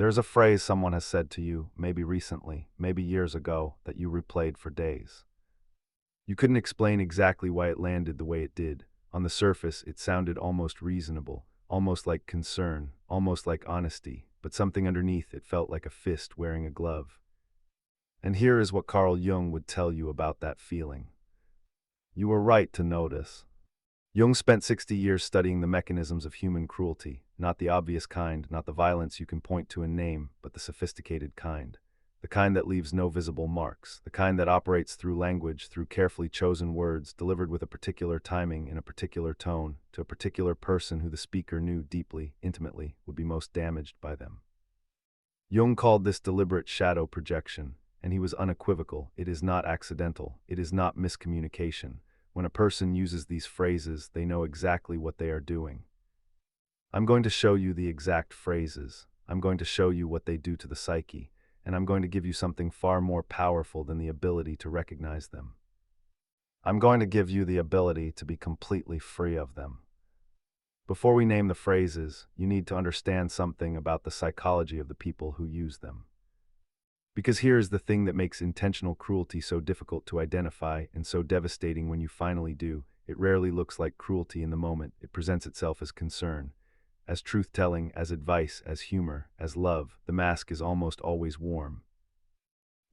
There's a phrase someone has said to you, maybe recently, maybe years ago, that you replayed for days. You couldn't explain exactly why it landed the way it did. On the surface, it sounded almost reasonable, almost like concern, almost like honesty, but something underneath it felt like a fist wearing a glove. And here is what Carl Jung would tell you about that feeling. You were right to notice. Jung spent 60 years studying the mechanisms of human cruelty, not the obvious kind, not the violence you can point to and name, but the sophisticated kind. The kind that leaves no visible marks, the kind that operates through language, through carefully chosen words, delivered with a particular timing in a particular tone, to a particular person who the speaker knew deeply, intimately, would be most damaged by them. Jung called this deliberate shadow projection, and he was unequivocal. It is not accidental, it is not miscommunication. When a person uses these phrases, they know exactly what they are doing. I'm going to show you the exact phrases. I'm going to show you what they do to the psyche, and I'm going to give you something far more powerful than the ability to recognize them. I'm going to give you the ability to be completely free of them. Before we name the phrases, you need to understand something about the psychology of the people who use them. Because here is the thing that makes intentional cruelty so difficult to identify and so devastating when you finally do. It rarely looks like cruelty in the moment. It presents itself as concern, as truth-telling, as advice, as humor, as love. The mask is almost always warm.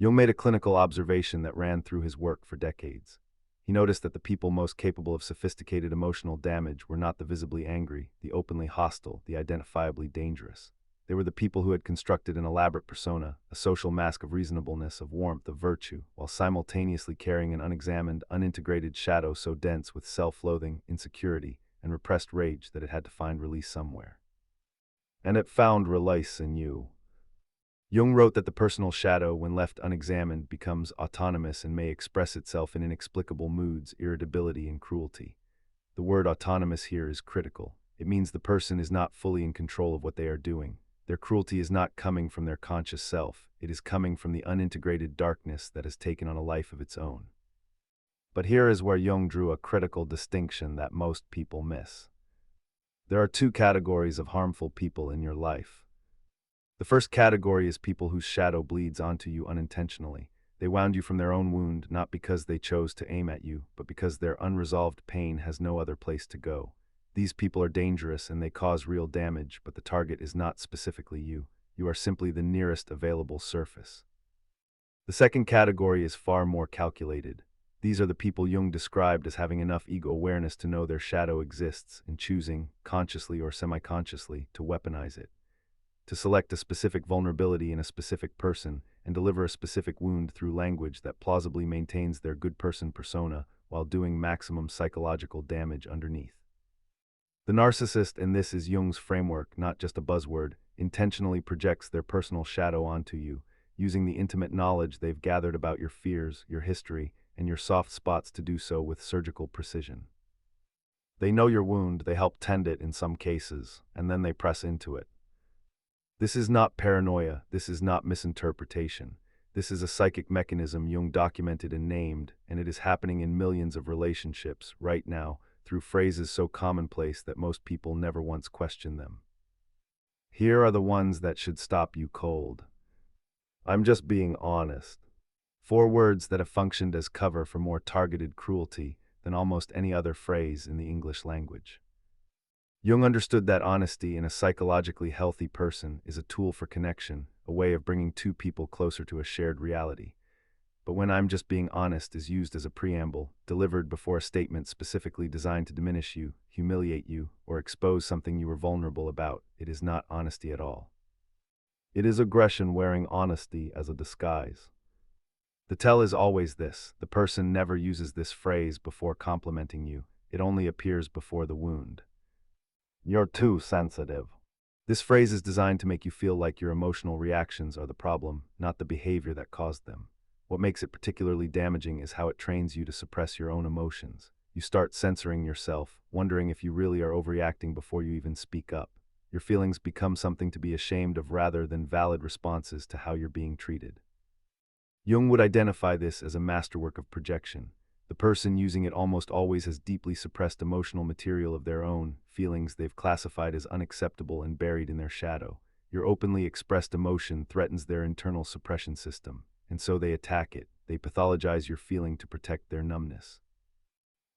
Jung made a clinical observation that ran through his work for decades. He noticed that the people most capable of sophisticated emotional damage were not the visibly angry, the openly hostile, the identifiably dangerous. They were the people who had constructed an elaborate persona, a social mask of reasonableness, of warmth, of virtue, while simultaneously carrying an unexamined, unintegrated shadow so dense with self-loathing, insecurity, and repressed rage that it had to find release somewhere. And it found release in you. Jung wrote that the personal shadow, when left unexamined, becomes autonomous and may express itself in inexplicable moods, irritability, and cruelty. The word autonomous here is critical. It means the person is not fully in control of what they are doing. Their cruelty is not coming from their conscious self. It is coming from the unintegrated darkness that has taken on a life of its own. But here is where Jung drew a critical distinction that most people miss. There are two categories of harmful people in your life. The first category is people whose shadow bleeds onto you unintentionally. They wound you from their own wound, not because they chose to aim at you, but because their unresolved pain has no other place to go. These people are dangerous and they cause real damage, but the target is not specifically you. You are simply the nearest available surface. The second category is far more calculated. These are the people Jung described as having enough ego awareness to know their shadow exists and choosing, consciously or semi-consciously, to weaponize it. To select a specific vulnerability in a specific person and deliver a specific wound through language that plausibly maintains their good person persona while doing maximum psychological damage underneath. The narcissist, and this is Jung's framework, not just a buzzword, intentionally projects their personal shadow onto you, using the intimate knowledge they've gathered about your fears, your history, and your soft spots to do so with surgical precision. They know your wound, they help tend it in some cases, and then they press into it. This is not paranoia, this is not misinterpretation. This is a psychic mechanism Jung documented and named, and it is happening in millions of relationships right now, through phrases so commonplace that most people never once question them. Here are the ones that should stop you cold. I'm just being honest. 4 words that have functioned as cover for more targeted cruelty than almost any other phrase in the English language. Jung understood that honesty in a psychologically healthy person is a tool for connection, a way of bringing two people closer to a shared reality. But when I'm just being honest is used as a preamble, delivered before a statement specifically designed to diminish you, humiliate you, or expose something you were vulnerable about, it is not honesty at all. It is aggression wearing honesty as a disguise. The tell is always this: the person never uses this phrase before complimenting you, it only appears before the wound. You're too sensitive. This phrase is designed to make you feel like your emotional reactions are the problem, not the behavior that caused them. What makes it particularly damaging is how it trains you to suppress your own emotions. You start censoring yourself, wondering if you really are overreacting before you even speak up. Your feelings become something to be ashamed of rather than valid responses to how you're being treated. Jung would identify this as a masterwork of projection. The person using it almost always has deeply suppressed emotional material of their own, feelings they've classified as unacceptable and buried in their shadow. Your openly expressed emotion threatens their internal suppression system, and so they attack it. They pathologize your feeling to protect their numbness.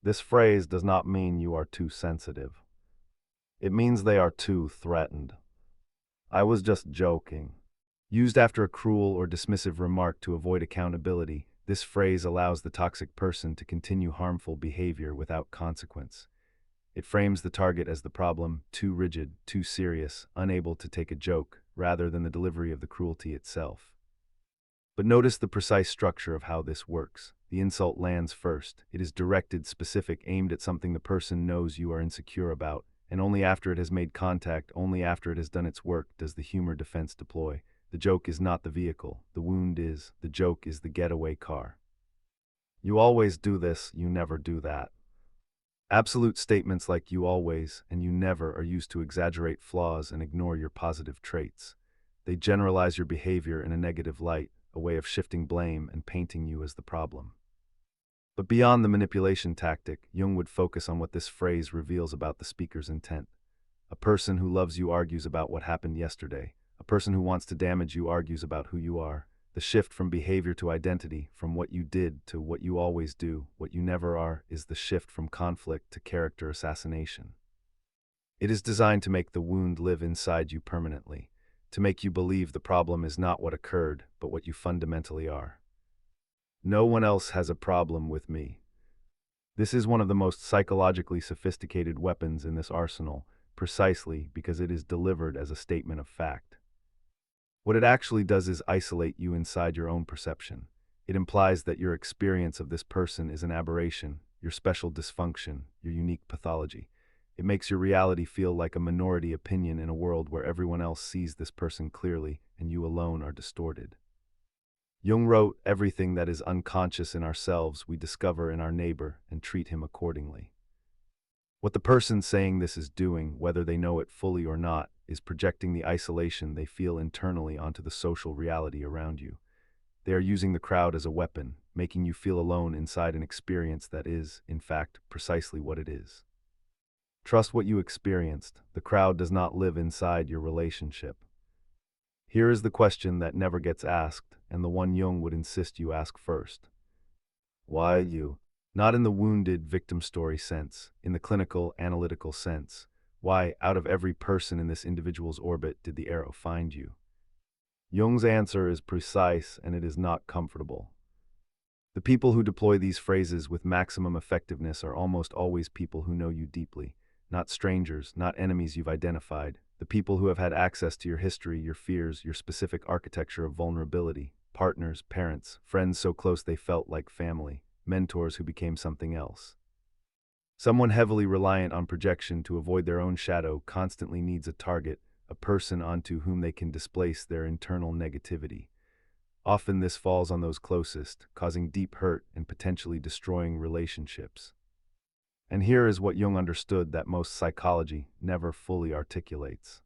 This phrase does not mean you are too sensitive. It means they are too threatened. I was just joking. Used after a cruel or dismissive remark to avoid accountability, this phrase allows the toxic person to continue harmful behavior without consequence. It frames the target as the problem, too rigid, too serious, unable to take a joke, rather than the delivery of the cruelty itself. But notice the precise structure of how this works. The insult lands first. It is directed, specific, aimed at something the person knows you are insecure about, and only after it has made contact, only after it has done its work, does the humor defense deploy. The joke is not the vehicle. The wound is. The joke is the getaway car. You always do this, you never do that. Absolute statements like you always and you never are used to exaggerate flaws and ignore your positive traits. They generalize your behavior in a negative light, a way of shifting blame and painting you as the problem. But beyond the manipulation tactic, Jung would focus on what this phrase reveals about the speaker's intent. A person who loves you argues about what happened yesterday. A person who wants to damage you argues about who you are. The shift from behavior to identity, from what you did to what you always do, what you never are, is the shift from conflict to character assassination. It is designed to make the wound live inside you permanently, to make you believe the problem is not what occurred, but what you fundamentally are. No one else has a problem with me. This is one of the most psychologically sophisticated weapons in this arsenal, precisely because it is delivered as a statement of fact. What it actually does is isolate you inside your own perception. It implies that your experience of this person is an aberration, your special dysfunction, your unique pathology. It makes your reality feel like a minority opinion in a world where everyone else sees this person clearly and you alone are distorted. Jung wrote, "Everything that is unconscious in ourselves we discover in our neighbor and treat him accordingly." What the person saying this is doing, whether they know it fully or not, is projecting the isolation they feel internally onto the social reality around you. They are using the crowd as a weapon, making you feel alone inside an experience that is, in fact, precisely what it is. Trust what you experienced. The crowd does not live inside your relationship. Here is the question that never gets asked, and the one Jung would insist you ask first. Why you? Not in the wounded victim story sense, in the clinical, analytical sense. Why, out of every person in this individual's orbit, did the arrow find you? Jung's answer is precise, and it is not comfortable. The people who deploy these phrases with maximum effectiveness are almost always people who know you deeply, not strangers, not enemies you've identified, the people who have had access to your history, your fears, your specific architecture of vulnerability, partners, parents, friends so close they felt like family, mentors who became something else. Someone heavily reliant on projection to avoid their own shadow constantly needs a target, a person onto whom they can displace their internal negativity. Often this falls on those closest, causing deep hurt and potentially destroying relationships. And here is what Jung understood that most psychology never fully articulates.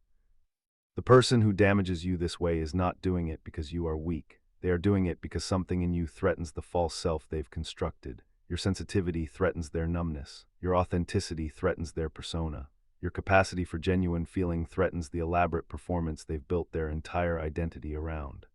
The person who damages you this way is not doing it because you are weak. They are doing it because something in you threatens the false self they've constructed. Your sensitivity threatens their numbness. Your authenticity threatens their persona. Your capacity for genuine feeling threatens the elaborate performance they've built their entire identity around.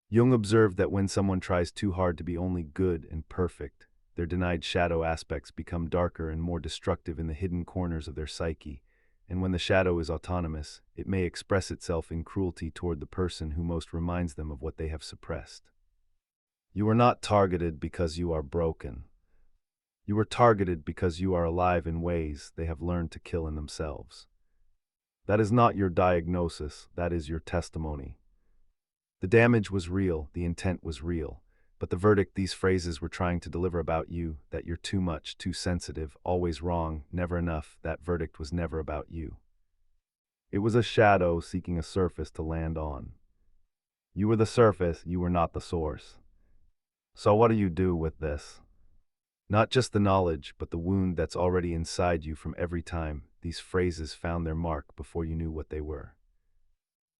Jung observed that when someone tries too hard to be only good and perfect, their denied shadow aspects become darker and more destructive in the hidden corners of their psyche, and when the shadow is autonomous, it may express itself in cruelty toward the person who most reminds them of what they have suppressed. You are not targeted because you are broken. You are targeted because you are alive in ways they have learned to kill in themselves. That is not your diagnosis, that is your testimony. The damage was real, the intent was real, but the verdict these phrases were trying to deliver about you, that you're too much, too sensitive, always wrong, never enough, that verdict was never about you. It was a shadow seeking a surface to land on. You were the surface, you were not the source. So what do you do with this? Not just the knowledge, but the wound that's already inside you from every time these phrases found their mark before you knew what they were.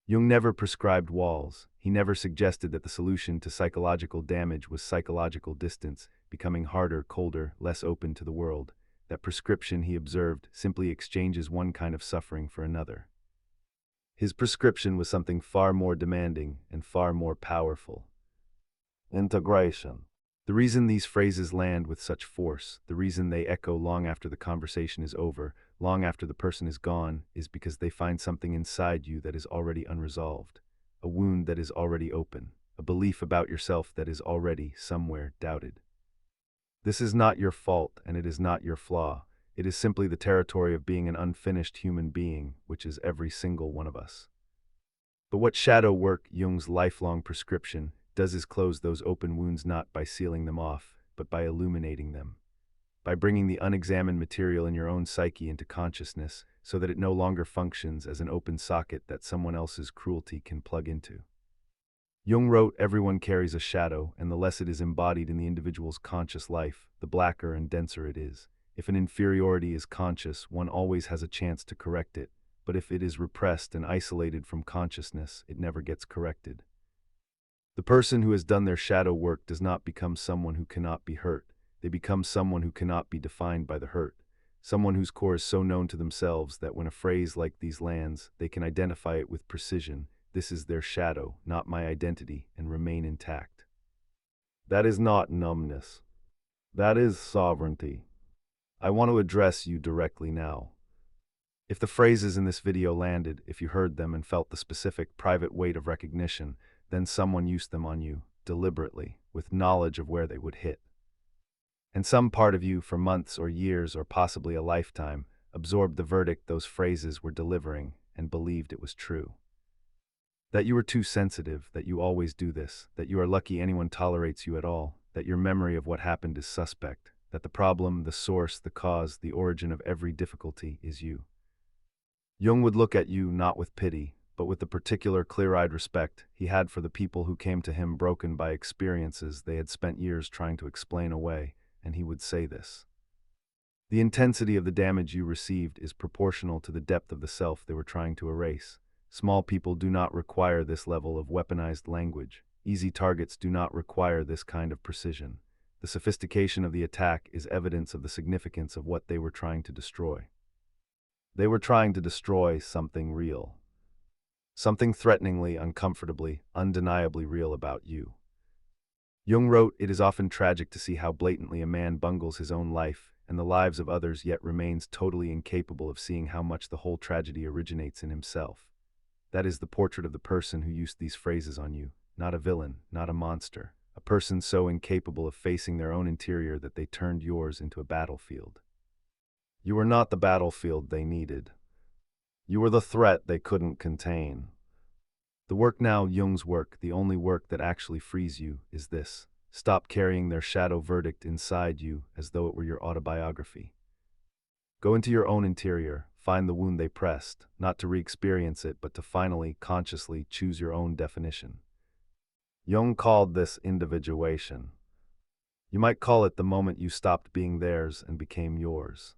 Jung never prescribed walls. He never suggested that the solution to psychological damage was psychological distance, becoming harder, colder, less open to the world. That prescription, he observed, simply exchanges one kind of suffering for another. His prescription was something far more demanding and far more powerful. Integration. The reason these phrases land with such force, the reason they echo long after the conversation is over, long after the person is gone, is because they find something inside you that is already unresolved, a wound that is already open, a belief about yourself that is already, somewhere, doubted. This is not your fault, and it is not your flaw. It is simply the territory of being an unfinished human being, which is every single one of us. But what shadow work, Jung's lifelong prescription, does is close those open wounds not by sealing them off, but by illuminating them, by bringing the unexamined material in your own psyche into consciousness so that it no longer functions as an open socket that someone else's cruelty can plug into. Jung wrote, "Everyone carries a shadow, and the less it is embodied in the individual's conscious life, the blacker and denser it is. If an inferiority is conscious, one always has a chance to correct it, but if it is repressed and isolated from consciousness, it never gets corrected." The person who has done their shadow work does not become someone who cannot be hurt. They become someone who cannot be defined by the hurt, someone whose core is so known to themselves that when a phrase like these lands, they can identify it with precision. This is their shadow, not my identity, and remain intact. That is not numbness. That is sovereignty. I want to address you directly now. If the phrases in this video landed, if you heard them and felt the specific, private weight of recognition, then someone used them on you, deliberately, with knowledge of where they would hit. And some part of you, for months or years or possibly a lifetime, absorbed the verdict those phrases were delivering and believed it was true. That you were too sensitive, that you always do this, that you are lucky anyone tolerates you at all, that your memory of what happened is suspect, that the problem, the source, the cause, the origin of every difficulty is you. Jung would look at you not with pity, but with the particular clear-eyed respect he had for the people who came to him broken by experiences they had spent years trying to explain away, and he would say this: "The intensity of the damage you received is proportional to the depth of the self they were trying to erase. Small people do not require this level of weaponized language. Easy targets do not require this kind of precision. The sophistication of the attack is evidence of the significance of what they were trying to destroy. They were trying to destroy something real. Something threateningly, uncomfortably, undeniably real about you." Jung wrote, "It is often tragic to see how blatantly a man bungles his own life and the lives of others yet remains totally incapable of seeing how much the whole tragedy originates in himself." That is the portrait of the person who used these phrases on you, not a villain, not a monster, a person so incapable of facing their own interior that they turned yours into a battlefield. You were not the battlefield they needed. You were the threat they couldn't contain. The work now, Jung's work, the only work that actually frees you, is this: stop carrying their shadow verdict inside you as though it were your autobiography. Go into your own interior, find the wound they pressed, not to re-experience it, but to finally, consciously choose your own definition. Jung called this individuation. You might call it the moment you stopped being theirs and became yours.